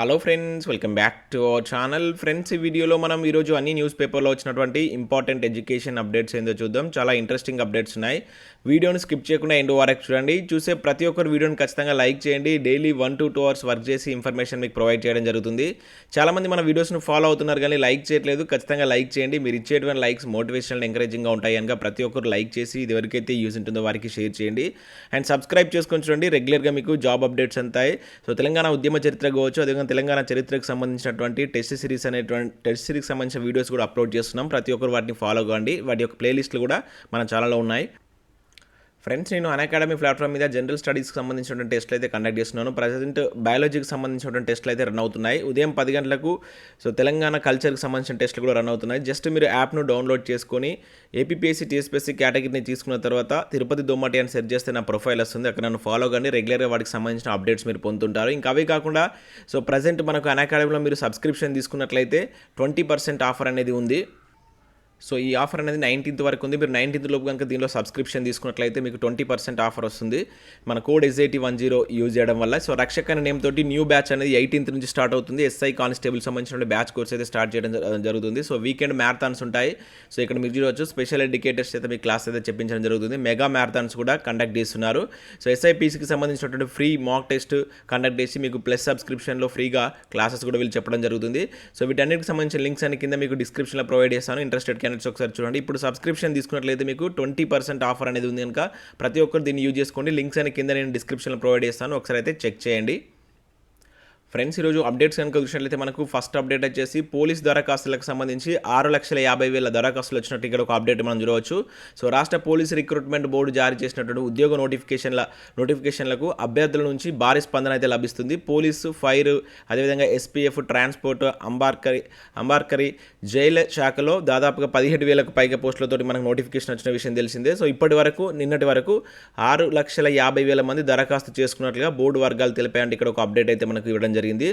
Hello friends, welcome back to our channel. Friends, ఈ వీడియోలో మనం ఈరోజు అన్ని న్యూస్ పేపర్లో వచ్చినటువంటి ఇంపార్టెంట్ ఎడ్యుకేషన్ అప్డేట్స్ ఏందో చూద్దాం. చాలా ఇంట్రెస్టింగ్ అప్డేట్స్ ఉన్నాయి. వీడియోని స్కిప్ చేయకుండా ఎండ్ వరకు చూడండి. చూసే ప్రతి ఒక్కరు వీడియోని ఖచ్చితంగా లైక్ చేయండి. డైలీ 1 to 2 అవర్స్ వర్క్ చేసి ఇన్ఫర్మేషన్ మీకు ప్రొవైడ్ చేయడం జరుగుతుంది. చాలామంది మన వీడియోస్ను ఫాలో అవుతున్నారు కానీ లైక్ చేయట్లేదు. ఖచ్చితంగా లైక్ చేయండి. మీరు ఇచ్చేటువంటి లైక్స్ మోటివేషనల్ ఎంకరేజింగ్గా ఉంటాయి కనుక ప్రతి ఒక్కరు లైక్ చేసి ఇది ఎవరికైతే యూజ్ ఉంటుందో వారికి షేర్ చేయండి. అండ్ సబ్స్క్రైబ్ చేసుకొని చూడండి. రెగ్యులర్గా మీకు జాబ్ అప్డేట్స్ అంతాయి. సో తెలంగాణ ఉద్యమ చరిత్ర కావచ్చు, అదేవిధంగా తెలంగాణ చరిత్రకు సంబంధించినటువంటి టెస్ట్ సిరీస్ సంబంధించిన వీడియోస్ కూడా అప్లోడ్ చేస్తున్నాం. ప్రతి ఒక్కరు వాటిని ఫాలో కావండి. వాటి యొక్క ప్లేలిస్టులు కూడా మన ఛానల్లో ఉన్నాయి. ఫ్రెండ్స్, నేను అకాడమీ ప్లాట్ఫామ్ మీద జనరల్ స్టడీస్కి సంబంధించినటువంటి టెస్ట్లు అయితే కండక్ట్ చేస్తున్నాను. ప్రజెంట్ బయాలజీకి సంబంధించినటువంటి టెస్ట్లు అయితే రన్ అవుతున్నాయి. ఉదయం 10 గంటలకు సో తెలంగాణ కల్చర్కి సంబంధించిన టెస్ట్లు కూడా రన్ అవుతున్నాయి. జస్ట్ మీరు యాప్ను డౌన్లోడ్ చేసుకొని ఏపీఎస్సీ టీఎస్పీఎస్సీ కేటగిరీని తీసుకున్న తర్వాత తిరుపతి దోమటి అని సెర్చ్ చేస్తే నా ప్రొఫైల్ వస్తుంది. అక్కడ నన్ను ఫాలో కానీ రెగ్యులర్గా వాటికి సంబంధించిన అప్డేట్స్ మీరు పొందుతుంటారు. ఇంకా అవే కాకుండా సో ప్రజెంట్ మనకు అకాడమీలో మీరు సబ్స్క్రిప్షన్ తీసుకున్నట్లయితే 20% ఆఫర్ అనేది ఉంది. సో ఈ ఆఫర్ అనేది 19th వరకు ఉంది. మీరు 19th లోపు కనుక దీనిలో సబ్స్క్రిప్షన్ తీసుకున్నట్లయితే మీకు 20% ఆఫర్ వస్తుంది. మన కోడ్ SAT10 యూజ్ చేయడం వల్ల. సో రక్షక్ అనే నేమ్ తోటి న్యూ బ్యాచ్ అనేది 18th నుంచి స్టార్ట్ అవుతుంది. SI కానిస్టేబుల్ సంబంధించిన బ్యాచ్ కోర్స్ అయితే స్టార్ట్ చేయడం జరుగుతుంది. సో వీకెండ్ మ్యారథాన్స్ ఉంటాయి. సో ఇక్కడ మీరు చూడవచ్చు స్పెషల్ ఎడ్యుకేటర్స్ అయితే మీ క్లాస్ అయితే చెప్పించడం జరుగుతుంది. మెగా మ్యారథాన్స్ కూడా కండక్ట్ చేస్తున్నారు. సో SIPCకి సంబంధించినటువంటి ఫ్రీ మాక్ టెస్ట్ కండక్ట్ చేసి మీకు ప్లస్ సబ్స్క్రిప్షన్లో ఫ్రీగా క్లాసెస్ కూడా వీళ్ళు చెప్పడం జరుగుతుంది. సో వీటన్నిటికి సంబంధించిన లింక్స్ అన్ని కింద మీకు డిస్క్రిప్షన్లో ప్రొవైడ్ చేస్తాను. ఇంట్రెస్టెడ్ క్యాండిడేట్స్ ఒకసారి చూడండి. ఇప్పుడు సబ్స్క్రిప్షన్ తీసుకున్నట్లయితే మీకు 20% ఆఫర్ అనేది ఉంది కనుక ప్రతి ఒక్కరు దీన్ని యూజ్ చేసుకోండి. లింక్స్ అని కింద నేను డిస్క్రిప్షన్లో ప్రొవైడ్ చేస్తాను. ఒకసారి అయితే చెక్ చేయండి. ఫ్రెండ్స్, ఈరోజు అప్డేట్స్ కనుక చూసినట్లయితే మనకు ఫస్ట్ అప్డేట్ వచ్చేసి పోలీస్ దరఖాస్తులకు సంబంధించి 6,50,000 దరఖాస్తులు వచ్చినట్టు ఇక్కడ ఒక అప్డేట్ మనం చూడవచ్చు. సో రాష్ట్ర పోలీస్ రిక్రూట్మెంట్ బోర్డు జారీ చేసినటువంటి ఉద్యోగ నోటిఫికేషన్లకు అభ్యర్థుల నుంచి భారీ స్పందన అయితే లభిస్తుంది. పోలీసు, ఫైర్, అదేవిధంగా SPF, ట్రాన్స్పోర్ట్, అంబార్కరీ, జైలు శాఖలో దాదాపుగా 17,000కు పైగా పోస్టులతోటి మనకు నోటిఫికేషన్ వచ్చిన విషయం తెలిసిందే. సో నిన్నటి వరకు 6,50,000 మంది దరఖాస్తు చేసుకున్నట్లుగా బోర్డు వర్గాలు తెలిపాయంటే ఇక్కడ ఒక అప్డేట్ అయితే మనకు ఇవ్వడం జరిగింది.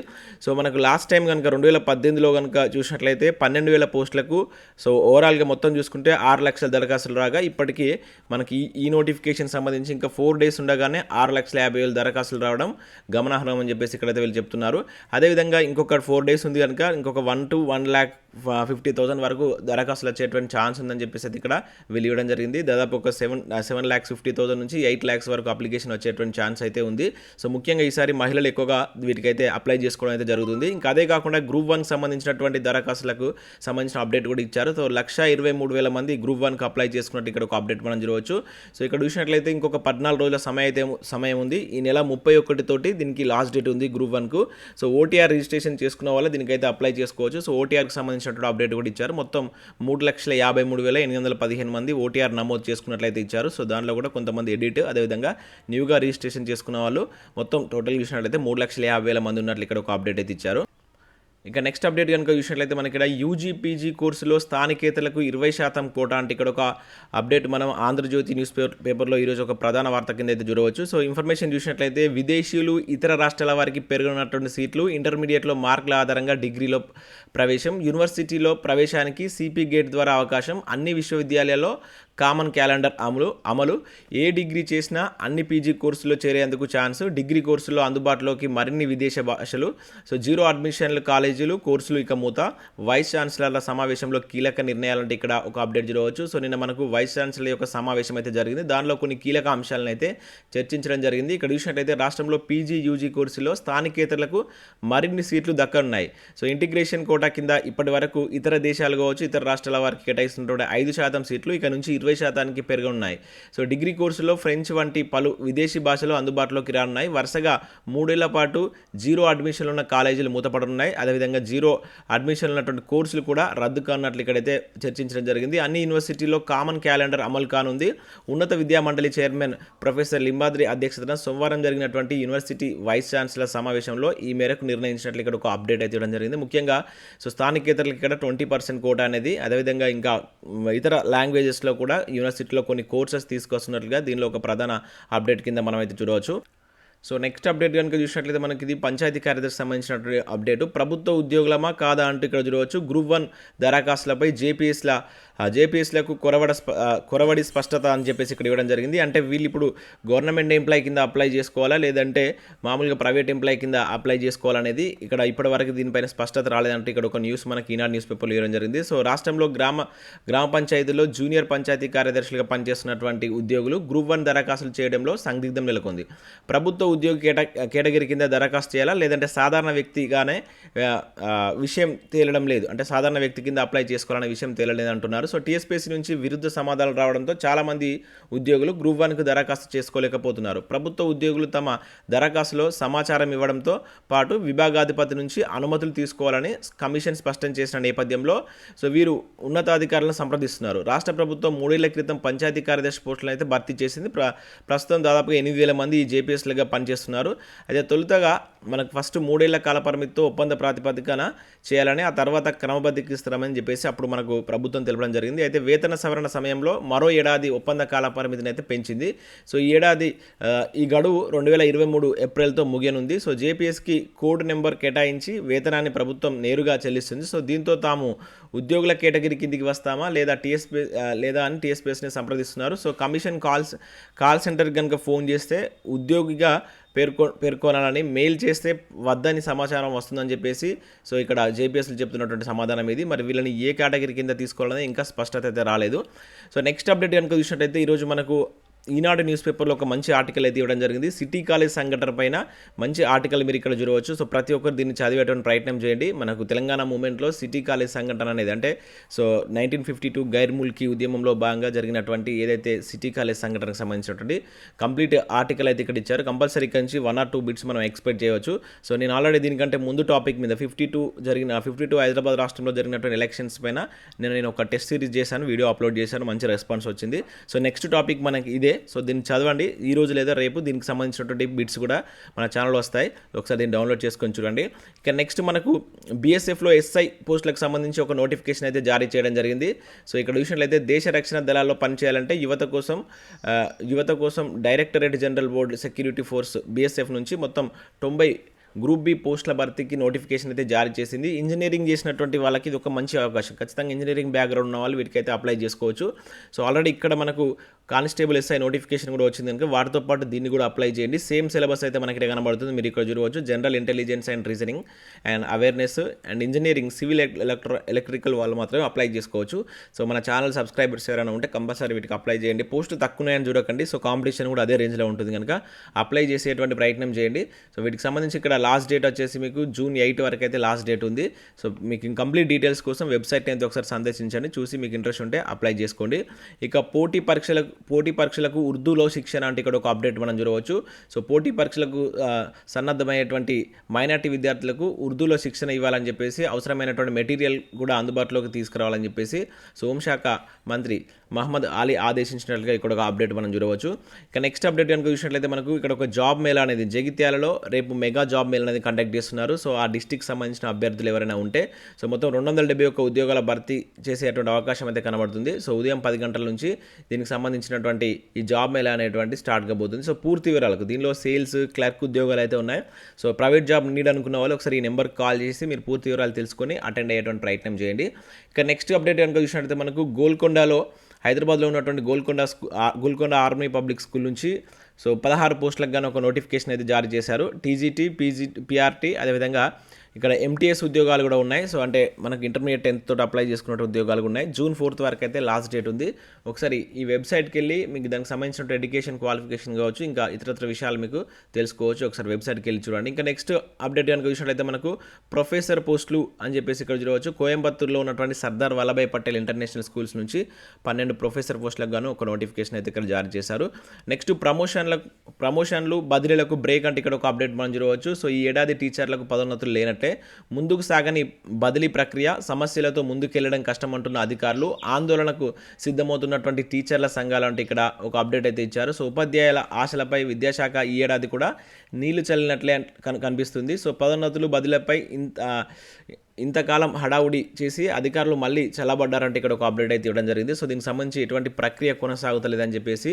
సో మనకు లాస్ట్ టైం కనుక 2018లో కనుక చూసినట్లయితే 12,000 పోస్టులకు సో ఓవరాల్గా మొత్తం చూసుకుంటే 6,00,000 దరఖాస్తులు రాగా ఇప్పటికీ మనకి ఈ నోటిఫికేషన్ సంబంధించి ఇంకా 4 days ఉండగానే 6,50,000 దరఖాస్తులు రావడం గమనార్హం అని చెప్పేసి ఇక్కడైతే వీళ్ళు చెప్తున్నారు. అదేవిధంగా ఇంకొక 4 days ఉంది కనుక ఇంకొక 1 to 1,50,000 వరకు దరఖాస్తులు వచ్చేటువంటి ఛాన్స్ ఉందని చెప్పేసి అయితే ఇక్కడ వీళ్ళు ఇవ్వడం జరిగింది. దాదాపు ఒక 7,50,000 నుంచి 8 lakhs వరకు అప్లికేషన్ వచ్చేటువంటి ఛాన్స్ అయితే ఉంది. సో ముఖ్యంగా ఈసారి మహిళలు ఎక్కువగా వీటికైతే అప్లై చేసుకోవడం అయితే జరుగుతుంది. ఇంకా అదే కాకుండా గ్రూప్ 1కి సంబంధించినటువంటి దరఖాస్తులకు సంబంధించిన అప్డేట్ కూడా ఇచ్చారు. సో 1,23,000 మంది గ్రూప్ 1కి అప్లై చేసుకున్నట్టు ఇక్కడ ఒక అప్డేట్ మనం చూడవచ్చు. సో ఇక్కడ చూసినట్లయితే ఇంకొక 14 రోజుల సమయం ఉంది. ఈ నెల 31 తోటి దీనికి లాస్ట్ డేట్ ఉంది గ్రూప్ 1కు. సో OTR రిజిస్ట్రేషన్ చేసుకున్న వాళ్ళు దీనికైతే అప్లై చేసుకోవచ్చు. సో OTRకి సంబంధించినటువంటి అప్డేట్ కూడా ఇచ్చారు. మొత్తం 3,53,815 మంది OTR నమోదు చేసుకున్నట్లయితే ఇచ్చారు. సో దానిలో కూడా కొంతమంది ఎడిట్, అదేవిధంగా న్యూగా రిజిస్ట్రేషన్ చేసుకున్న వాళ్ళు మొత్తం టోటల్ చూసినట్లయితే 3,50,000 మంది ఉన్నట్లు ఇక్కడ ఒక అప్డేట్ అయితే ఇచ్చారు. ఇక నెక్స్ట్ అప్డేట్ కనుక చూసినట్లయితే మనకి ఇక్కడ UG/PG కోర్సులో స్థానికేతలకు 20% కోటా అంటే ఇక్కడ ఒక అప్డేట్ మనం ఆంధ్రజ్యోతి న్యూస్ పేపర్లో ఈరోజు ఒక ప్రధాన వార్త కింద అయితే చూడవచ్చు. సో ఇన్ఫర్మేషన్ చూసినట్లయితే విదేశీయులు, ఇతర రాష్ట్రాల వారికి పెరుగుతున్నటువంటి సీట్లు, ఇంటర్మీడియట్లో మార్కుల ఆధారంగా డిగ్రీలో ప్రవేశం, యూనివర్సిటీలో ప్రవేశానికి CP గేట్ ద్వారా అవకాశం, అన్ని విశ్వవిద్యాలయాల్లో కామన్ క్యాలెండర్ అమలు, ఏ డిగ్రీ చేసినా అన్ని PG కోర్సులో చేరేందుకు ఛాన్స్, డిగ్రీ కోర్సుల్లో అందుబాటులోకి మరిన్ని విదేశ భాషలు, సో 0 అడ్మిషన్లు కాలేజీలు కోర్సులు ఇక మూత, వైస్ ఛాన్సలర్ల సమావేశంలో కీలక నిర్ణయాలంటే ఇక్కడ ఒక అప్డేట్ చూడవచ్చు. సో నిన్న మనకు వైస్ ఛాన్సలర్ యొక్క సమావేశం అయితే జరిగింది. దానిలో కొన్ని కీలక అంశాలను అయితే చర్చించడం జరిగింది. ఇక్కడ చూసినట్లయితే రాష్ట్రంలో PG, UG కోర్సులో స్థానికేతరులకు మరిన్ని సీట్లు దక్కనున్నాయి. సో ఇంటిగ్రేషన్ కోటా కింద ఇప్పటి వరకు ఇతర దేశాలు కావచ్చు, ఇతర రాష్ట్రాల వారికి కేటాయిస్తున్నటువంటి 5% సీట్లు ఇక నుంచి 20%కి పెరగనున్నాయి. సో డిగ్రీ కోర్సులో ఫ్రెంచ్ వంటి పలు విదేశీ భాషలు అందుబాటులోకి రానున్నాయి. వరుసగా 3 ఏళ్ల పాటు 0 అడ్మిషన్లు ఉన్న కాలేజీలు మూతపడనున్నాయి. అదేవిధంగా 0 అడ్మిషన్లు ఉన్నటువంటి కోర్సులు కూడా రద్దు కానున్నట్లు ఇక్కడైతే చర్చించడం జరిగింది. అన్ని యూనివర్సిటీల్లో కామన్ క్యాలెండర్ అమలు కానుంది. ఉన్నత విద్యా మండలి చైర్మన్ ప్రొఫెసర్ లింబాద్రి అధ్యక్షతన సోమవారం జరిగినటువంటి యూనివర్సిటీ వైస్ ఛాన్సలర్ సమావేశంలో ఈ మేరకు నిర్ణయించినట్లు ఇక్కడ ఒక అప్డేట్ అయితే ఇవ్వడం జరిగింది. ముఖ్యంగా సో స్థానికేతరులకు ఇక్కడ 20% కోటా అనేది, అదేవిధంగా ఇంకా ఇతర లాంగ్వేజెస్లో కూడా యూనివర్సిటీలో కొన్ని కోర్సెస్ తీసుకొస్తున్నట్లుగా దీనిలో ఒక ప్రధాన అప్డేట్ కింద మనం అయితే చూడవచ్చు. సో నెక్స్ట్ అప్డేట్ కనుక చూసినట్లయితే మనకి ఇది పంచాయతీ కార్యదర్శి సంబంధించినటువంటి అప్డేట్. ప్రభుత్వ ఉద్యోగులమా కాదా అంటూ ఇక్కడ చూడవచ్చు. గ్రూప్ 1 దరఖాస్తులపై JPSల జేపీఎస్లకు కొరవడి స్పష్టత అని చెప్పేసి ఇక్కడ ఇవ్వడం జరిగింది. అంటే వీళ్ళు ఇప్పుడు గవర్నమెంట్ ఎంప్లాయ్ కింద అప్లై చేసుకోవాలా, లేదంటే మామూలుగా ప్రైవేట్ ఎంప్లాయ్ కింద అప్లై చేసుకోవాలనేది ఇక్కడ ఇప్పటివరకు దీనిపైన స్పష్టత రాలేదంటే ఇక్కడ ఒక న్యూస్ మనకి ఈనాడు న్యూస్ పేపర్లో ఇవ్వడం జరిగింది. సో రాష్ట్రంలో గ్రామ పంచాయతీలో జూనియర్ పంచాయతీ కార్యదర్శులుగా పనిచేస్తున్నటువంటి ఉద్యోగులు గ్రూప్ 1 దరఖాస్తులు చేయడంలో సందిగ్ధం నెలకొంది. ప్రభుత్వ ఉద్యోగి కేటగిరీ కింద దరఖాస్తు చేయాలా, లేదంటే సాధారణ వ్యక్తిగానే విషయం తేలడం లేదు, అంటే సాధారణ వ్యక్తి కింద అప్లై చేసుకోవాలనే విషయం తేలలేదు అంటున్నారు. సో టీఎస్పీఎస్సీ నుంచి విరుద్ధ సమాధానాలు రావడంతో చాలామంది ఉద్యోగులు గ్రూప్ 1కు దరఖాస్తు చేసుకోలేకపోతున్నారు. ప్రభుత్వ ఉద్యోగులు తమ దరఖాస్తులో సమాచారం ఇవ్వడంతో పాటు విభాగాధిపతి నుంచి అనుమతులు తీసుకోవాలని కమిషన్ స్పష్టం చేసిన నేపథ్యంలో సో వీరు ఉన్నతాధికారులను సంప్రదిస్తున్నారు. రాష్ట్ర ప్రభుత్వం 3 ఏళ్ల క్రితం పంచాయతీ కార్యదర్శి పోస్టులను అయితే భర్తీ చేసింది. ప్రస్తుతం దాదాపుగా 8,000 మంది ఈ జేపీఎస్లుగా పనిచేస్తున్నారు. అయితే తొలుతగా మనకు ఫస్ట్ 3 ఏళ్ల కాల పరిమితితో ఒప్పంద ప్రాతిపదికన చేయాలని, ఆ తర్వాత క్రమబద్ధీకరిస్తామని చెప్పేసి అప్పుడు మనకు ప్రభుత్వం తెలపడం జరిగింది. అయితే వేతన సవరణ సమయంలో మరో ఏడాది ఒప్పంద కాల పరిమితిని అయితే పెంచింది. సో ఈ ఏడాది ఈ గడువు 2023 ఏప్రిల్తో ముగియనుంది. సో జేపీఎస్కి కోడ్ నెంబర్ కేటాయించి వేతనాన్ని ప్రభుత్వం నేరుగా చెల్లిస్తుంది. సో దీంతో తాము ఉద్యోగుల కేటగిరీ కిందికి వస్తామా లేదా అని టీఎస్పీఎస్ని సంప్రదిస్తున్నారు. సో కమిషన్ కాల్ సెంటర్ కనుక ఫోన్ చేస్తే ఉద్యోగిగా పేర్కొనాలని, మెయిల్ చేస్తే వద్దని సమాచారం వస్తుందని చెప్పేసి సో ఇక్కడ జేపీఎస్లు చెప్తున్నటువంటి సమాధానం ఇది. మరి వీళ్ళని ఏ కేటగిరీ కింద తీసుకోవాలని ఇంకా స్పష్టత అయితే రాలేదు. సో నెక్స్ట్ అప్డేట్ కనుక చూసినట్టయితే ఈరోజు మనకు ఈనాడు న్యూస్ పేపర్లో ఒక మంచి ఆర్టికల్ అయితే ఇవ్వడం జరిగింది. సిటీ కాలేజ్ సంఘటన పైన మంచి ఆర్టికల్ మీరు ఇక్కడ చూడవచ్చు. సో ప్రతి ఒక్కరు దీన్ని చదివేటువంటి ప్రయత్నం చేయండి. మనకు తెలంగాణ మూమెంట్లో సిటీ కాలేజ్ సంఘటన అనేది అంటే సో 1952 గైర్ ముల్కీ ఉద్యమంలో భాగంగా జరిగినటువంటి ఏదైతే సిటీ కాలేజ్ సంఘటనకు సంబంధించినటువంటి కంప్లీట్ ఆర్టికల్ అయితే ఇక్కడ ఇచ్చారు. కంపల్సరీ ఇక్కడ నుంచి 1 or 2 బిట్స్ మనం ఎక్స్పెక్ట్ చేయవచ్చు. సో నేను ఆల్రెడీ దీనికంటే ముందు టాపిక్ మీద 52 హైదరాబాద్ రాష్ట్రంలో జరిగినటువంటి ఎలక్షన్స్ పైన నేను ఒక టెస్ట్ సిరీస్ చేశాను, వీడియో అప్లోడ్ చేశాను, మంచి రెస్పాన్స్ వచ్చింది. సో నెక్స్ట్ టాపిక్ మనకి ఇదే. సో దీన్ని చదవండి ఈ రోజు లేదా రేపు, దీనికి సంబంధించినటువంటి బిట్స్ కూడా మన ఛానల్లో వస్తాయి. ఒకసారి దీన్ని డౌన్లోడ్ చేసుకొని చూడండి. ఇక నెక్స్ట్ మనకు బీఎస్ఎఫ్లో ఎస్ఐ పోస్టులకు సంబంధించి ఒక నోటిఫికేషన్ అయితే జారీ చేయడం జరిగింది. సో ఇక్కడ చూసినట్లయితే దేశ రక్షణ దళాల్లో పనిచేయాలంటే యువత కోసం directorate general board security force BSF నుంచి మొత్తం 90 గ్రూప్ బి పోస్టుల భర్తీకి నోటిఫికేషన్ అయితే జారీ చేసింది. ఇంజనీరింగ్ చేసినటువంటి వాళ్ళకి ఇది ఒక మంచి అవకాశం. ఖచ్చితంగా ఇంజనీరింగ్ బ్యాక్గ్రౌండ్ ఉన్న వాళ్ళు వీటికైతే అప్లై చేసుకోవచ్చు. సో ఆల్రెడీ ఇక్కడ మనకు కానిస్టేబుల్ ఎస్ఐ నోటిఫికేషన్ కూడా వచ్చింది కనుక వాటితో పాటు దీన్ని కూడా అప్లై చేయండి. సేమ్ సిలబస్ అయితే మనకి ఇక్కడ కనబడుతుంది, మీరు ఇక్కడ చూడవచ్చు. General intelligence and reasoning and awareness and engineering civil electrical వాళ్ళు మాత్రమే అప్లై చేసుకోవచ్చు. సో మన ఛానల్ సబ్స్క్రైబర్స్ ఎవరైనా ఉంటే కంపల్సరీ వీటికి అప్లై చేయండి. పోస్టులు తక్కువని చూడకండి. సో కాంపిటీషన్ కూడా అదే రేంజ్లో ఉంటుంది కనుక అప్లై చేసేటువంటి ప్రయత్నం చేయండి. సో వీటికి సంబంధించి ఇక్కడ లాస్ట్ డేట్ వచ్చేసి మీకు June 8 వరకు అయితే లాస్ట్ డేట్ ఉంది. సో మీకు కంప్లీట్ డీటెయిల్స్ కోసం వెబ్సైట్ అయితే ఒకసారి సందర్శించండి, చూసి మీకు ఇంట్రెస్ట్ ఉంటే అప్లై చేసుకోండి. ఇక పోటీ పరీక్షలకు ఉర్దూలో శిక్షణ అంటే ఇక్కడ ఒక అప్డేట్ మనం చూడవచ్చు. సో పోటీ పరీక్షలకు సన్నద్ధమయ్యేటువంటి మైనార్టీ విద్యార్థులకు ఉర్దూలో శిక్షణ ఇవ్వాలని చెప్పేసి అవసరమైనటువంటి మెటీరియల్ కూడా అందుబాటులోకి తీసుకురావాలని చెప్పేసి హోంశాఖ మంత్రి మహమ్మద్ అలీ ఆదేశించినట్లుగా ఇక్కడ ఒక అప్డేట్ మనం చూడవచ్చు. ఇక నెక్స్ట్ అప్డేట్ కనుక చూసినట్లయితే మనకు ఇక్కడ ఒక జాబ్ మేళా అనేది జగిత్యాలలో రేపు మెగా జాబ్ మేళా అనేది కండక్ట్ చేస్తున్నారు. సో ఆ డిస్టిక్ సంబంధించిన అభ్యర్థులు ఎవరైనా ఉంటే సో మొత్తం 271 ఉద్యోగాల భర్తీ చేసేటువంటి అవకాశం అయితే కనబడుతుంది. సో ఉదయం 10 గంటల నుంచి దీనికి సంబంధించినటువంటి ఈ జాబ్ మేళా అనేటువంటి స్టార్ట్ కాబోతుంది. సో పూర్తి వివరాలకు దీనిలో సేల్స్ క్లర్క్ ఉద్యోగాలు అయితే ఉన్నాయి. సో ప్రైవేట్ జాబ్ నీడ్ అనుకున్న వాళ్ళు ఒకసారి ఈ నెంబర్కి కాల్ చేసి మీరు పూర్తి వివరాలు తెలుసుకొని అటెండ్ అయ్యేటువంటి ప్రయత్నం చేయండి. ఇక నెక్స్ట్ అప్డేట్ కనుక చూసినట్లయితే మనకు గోల్కొండలో హైదరాబాద్లో ఉన్నటువంటి గోల్కొండ ఆర్మీ పబ్లిక్ స్కూల్ నుంచి సో 16 పోస్టులకు గాను ఒక నోటిఫికేషన్ అయితే జారీ చేశారు. టీజీటీ, పీఆర్టీ అదేవిధంగా ఇక్కడ ఎంటీఎస్ ఉద్యోగాలు కూడా ఉన్నాయి. సో అంటే మనకు ఇంటర్మీడియట్ 10th తోటి అప్లై చేసుకున్న ఉద్యోగాలు ఉన్నాయి. June 4 వరకు అయితే లాస్ట్ డేట్ ఉంది. ఒకసారి ఈ వెబ్సైట్కి వెళ్ళి మీకు దానికి సంబంధించిన ఎడ్యుకేషన్ క్వాలిఫికేషన్ కావచ్చు, ఇంకా ఇతరత్ర విషయాలు మీకు తెలుసుకోవచ్చు. ఒకసారి వెబ్సైట్కి వెళ్ళి చూడండి. ఇంకా నెక్స్ట్ అప్డేట్ కనుక చూసినట్లయితే మనకు ప్రొఫెసర్ పోస్టులు అని చెప్పేసి ఇక్కడ చూడవచ్చు. కోయంబత్తూరులో ఉన్నటువంటి సర్దార్ వల్లభాయ్ పటేల్ ఇంటర్నేషనల్ స్కూల్స్ నుంచి 12 ప్రొఫెసర్ పోస్టులకు గాను ఒక నోటిఫికేషన్ అయితే ఇక్కడ జారీ చేశారు. నెక్స్ట్ ప్రమోషన్లు బదిలీలకు బ్రేక్ అంటే ఇక్కడ ఒక అప్డేట్ మనం చూడవచ్చు. సో ఈ ఏడాది టీచర్లకు పదోన్నతులు లేనట్టే, ముందుకు సాగని బదిలీ ప్రక్రియ, సమస్యలతో ముందుకెళ్లడం కష్టమంటున్న అధికారులు, ఆందోళనకు సిద్ధమవుతున్నటువంటి టీచర్ల సంఘాలు అంటే ఇక్కడ ఒక అప్డేట్ అయితే ఇచ్చారు. సో ఉపాధ్యాయుల ఆశలపై విద్యాశాఖ ఈ ఏడాది కూడా నీళ్లు చల్లినట్లే కనిపిస్తుంది. సో పదోన్నతులు బదిలీపై ఇంతకాలం హడావుడి చేసి అధికారులు మళ్ళీ చల్లబడ్డారంటే ఇక్కడ ఒక అప్డేట్ అయితే ఇవ్వడం జరిగింది. సో దీనికి సంబంధించి ఎటువంటి ప్రక్రియ కొనసాగుతలేదని చెప్పేసి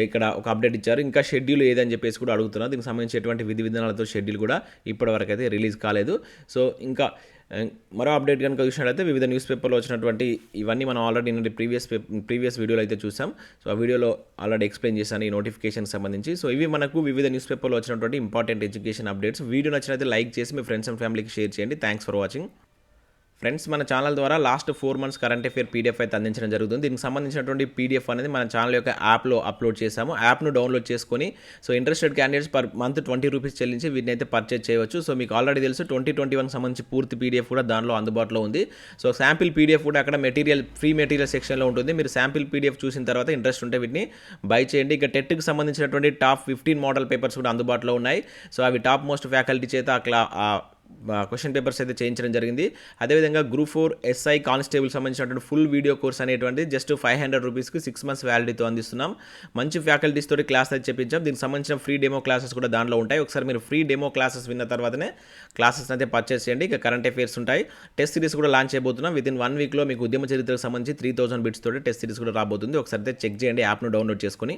ఇక్కడ ఒక అప్డేట్ ఇచ్చారు. ఇంకా షెడ్యూల్ ఏదని చెప్పేసి కూడా అడుగుతున్నారు. దీనికి సంబంధించి ఎటువంటి విధి విధానాలతో షెడ్యూల్ కూడా ఇప్పటివరకు అయితే రిలీజ్ కాలేదు. సో ఇంకా మరో అప్డేట్ కనుక చూసినట్లయితే వివిధ న్యూస్ పేపర్లో వచ్చినటువంటి ఇవన్నీ మనం ఆల్రెడీ ప్రీవియస్ వీడియోలో అయితే చూసాం. సో ఆ వీడియోలో ఆల్రెడీ ఎక్స్ప్లెయిన్ చేశాను ఈ నోటిఫికేషన్ సంబంధించి. సో ఇవి మనకు వివిధ న్యూస్ పేపర్లో వచ్చినటువంటి ఇంపార్టెంట్ ఎడ్యుకేషన్ అప్డేట్స్. వీడియో నచ్చినట్లయితే లైక్ చేసి మీ ఫ్రెండ్స్ అండ్ ఫ్యామిలీకి షేర్ చేయండి. Thanks for watching. ఫ్రెండ్స్, మన ఛానల్ ద్వారా last 4 months current affair PDF అయితే అందించడం జరుగుతుంది. దీనికి సంబంధించినటువంటి పీడిఎఫ్ అనేది మన ఛానల్ యొక్క యాప్లో అప్లోడ్ చేశాము. యాప్ను డౌన్లోడ్ చేసుకొని so interested candidates per month 20 rupees చెల్లించి వీటిని అయితే పర్చేజ్ చేయవచ్చు. సో మీకు ఆల్రెడీ తెలుసు 2021 సంబంధించి పూర్తి పీడిఎఫ్ కూడా దానిలో అందుబాటులో ఉంది. సో శాంపిల్ పీడిఎఫ్ కూడా అక్కడ ఫ్రీ మెటీరియల్ సెక్షన్లో ఉంటుంది. మీరు శాంపిల్ పీడిఎఫ్ చూసిన తర్వాత ఇంట్రెస్ట్ ఉంటే వీటిని బై చేయండి. ఇక టెట్కి సంబంధించినటువంటి టాప్ 15 మోడల్ పేపర్స్ కూడా అందుబాటులో ఉన్నాయి. సో అవి టాప్ మోస్ట్ ఫ్యాకల్టీ చేత క్వశ్చన్ పేపర్స్ అయితే చేయించడం జరిగింది. అదేవిధంగా గ్రూప్ 4 SI కానిస్టేబుల్ సంబంధించినటువంటి ఫుల్ వీడియో కోర్స్ అనేటువంటి జస్ట్ 500 రూపీస్కి 6 months వ్యాలిడీతో అందిస్తున్నాం. మంచి ఫ్యాకల్టీస్ తోటి క్లాస్ అయితే చెప్పించాం. దీనికి సంబంధించిన ఫ్రీ డెమో క్లాసెస్ కూడా దాంట్లో ఉంటాయి. ఒకసారి మీరు ఫ్రీ డెమో క్లాసెస్ విన్న తర్వాతనే క్లాసెస్ అయితే పర్చేస్ చేయండి. ఇక కరెంట్ అఫేర్స్ ఉంటాయి. టెస్ట్ సిరీస్ కూడా లాంచ్ చేయబోతున్నాం. వితిన్ 1 weekలో మీకు ఉద్యమ చరిత్రకు సంబంధించి 3000 బిట్స్ తోటి టెస్ట్ సిరీస్ కూడా రాబోతుంది. ఒకసారి అయితే చెక్ చేయండి యాప్ను డౌన్లోడ్ చేసుకొని.